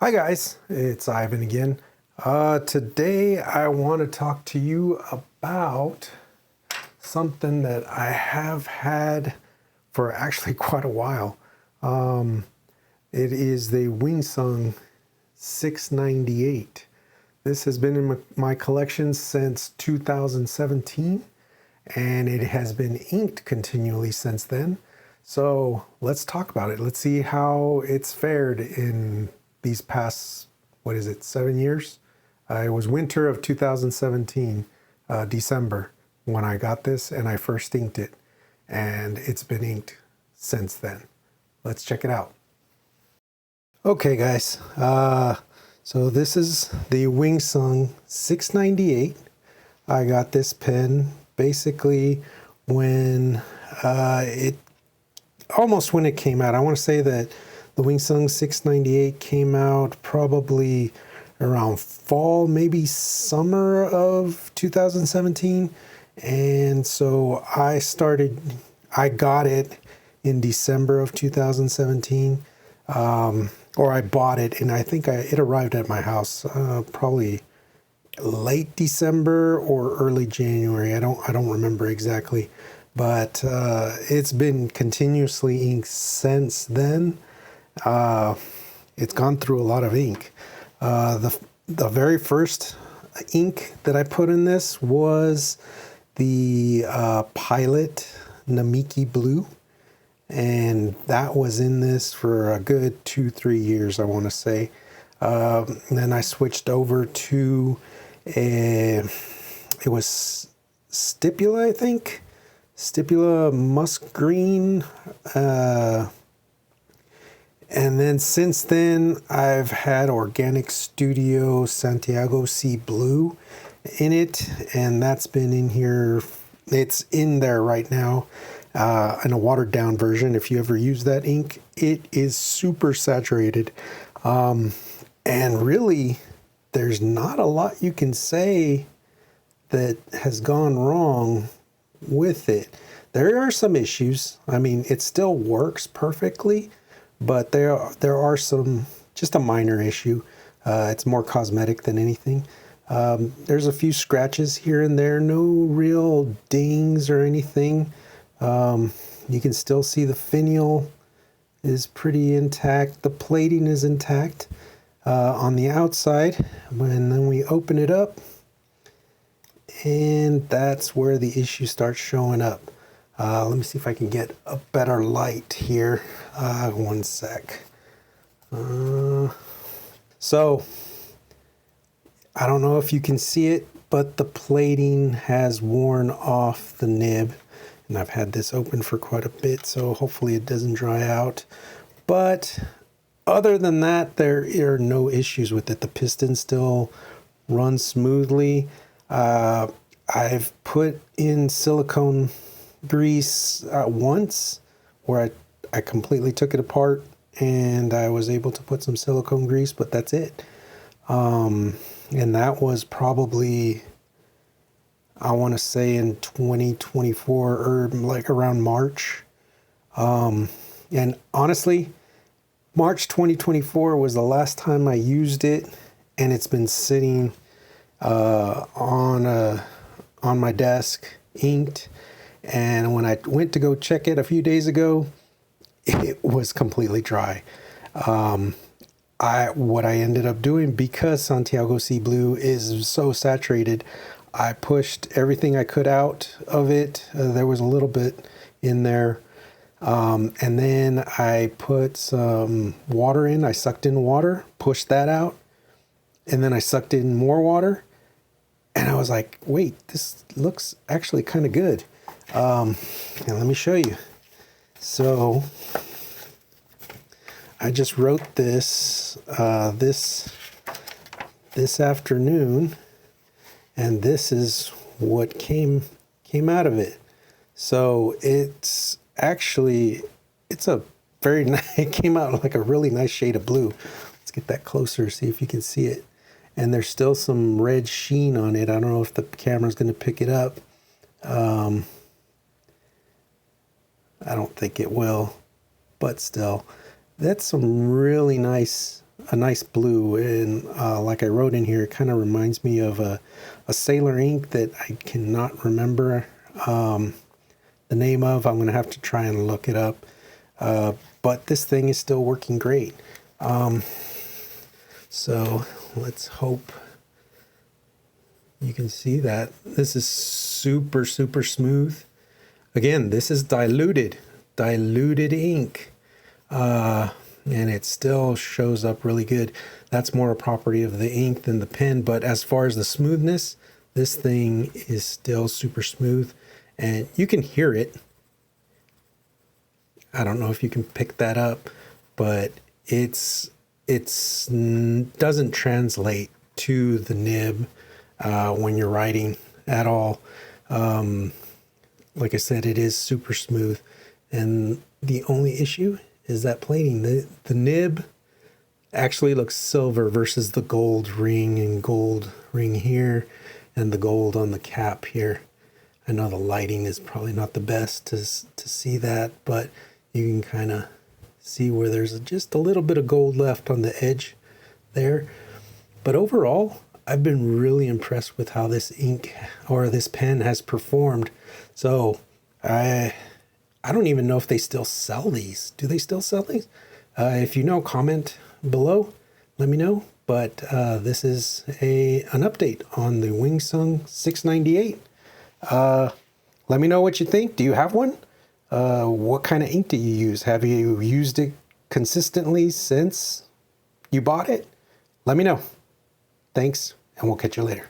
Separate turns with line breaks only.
Hi guys, it's Ivan again. Today I want to talk to you about something that I have had for actually quite a while. It is the Wingsung 698. This has been in my collection since 2017 and it has been inked continually since then. So let's talk about it. Let's see how it's fared in these past, 7 years? It was winter of 2017, December, when I got this and I first inked it. And it's been inked since then. Let's check it out. Okay, guys. So this is the Wingsung 698. I got this pen basically when when it came out. I want to say that the Wingsung 698 came out probably around fall, maybe summer of 2017. And so I got it in December of 2017. Or I bought it and I think it arrived at my house probably late December or early January. I don't remember exactly, but it's been continuously inked since then. It's gone through a lot of ink. The very first ink that I put in this was the Pilot Namiki Blue, and that was in this for a good 2-3 years, I want to say. And then I switched over to it was Stipula, I think. Stipula Musk Green. And then since then, I've had Organic Studio Santiago Sea Blue in it. And that's been in here. It's in there right now in a watered down version. If you ever use that ink, it is super saturated. And really, there's not a lot you can say that has gone wrong with it. There are some issues. I mean, it still works perfectly, but there are some, just a minor issue. It's more cosmetic than anything. There's a few scratches here and there, no real dings or anything. You can still see the finial is pretty intact. The plating is intact on the outside. And then we open it up, and that's where the issue starts showing up. Let me see if I can get a better light here. One sec. So, I don't know if you can see it, but the plating has worn off the nib. And I've had this open for quite a bit, so hopefully it doesn't dry out. But other than that, there are no issues with it. The piston still runs smoothly. I've put in silicone grease once where I completely took it apart and I was able to put some silicone grease, but that's it. And that was probably, I want to say in 2024 or like around March. And honestly, March 2024 was the last time I used it, and it's been sitting on my desk, inked. And when I went to go check it a few days ago, it was completely dry. What I ended up doing, because Santiago Sea Blue is so saturated, I pushed everything I could out of it. There was a little bit in there. And then I put some water in. I sucked in water, pushed that out, and then I sucked in more water. And I was like, wait, this looks actually kind of good. And let me show you. So I just wrote this this afternoon, and this is what came out of it. So it's a very nice, it came out like a really nice shade of blue. Let's get that closer, see if you can see it. And there's still some red sheen on it. I don't know if the camera's going to pick it up. I don't think it will, but still, that's some really nice a nice blue, and like I wrote in here, it kind of reminds me of a Sailor ink that I cannot remember the name of. I'm going to have to try and look it up. But this thing is still working great. So let's hope you can see that. This is super, super smooth. Again, this is diluted ink. And it still shows up really good. That's more a property of the ink than the pen. But as far as the smoothness, this thing is still super smooth. And you can hear it. I don't know if you can pick that up, but it's doesn't translate to the nib when you're writing at all. Like I said, it is super smooth. And the only issue is that plating. The nib actually looks silver versus the gold ring and gold ring here and the gold on the cap here. I know the lighting is probably not the best to see that, but you can kind of see where there's just a little bit of gold left on the edge there. But overall, I've been really impressed with how this ink or this pen has performed. So I don't even know if they still sell these. Do they still sell these? If you know, comment below. Let me know. But this is an update on the Wingsung 698. Let me know what you think. Do you have one? What kind of ink do you use? Have you used it consistently since you bought it? Let me know. Thanks, and we'll catch you later.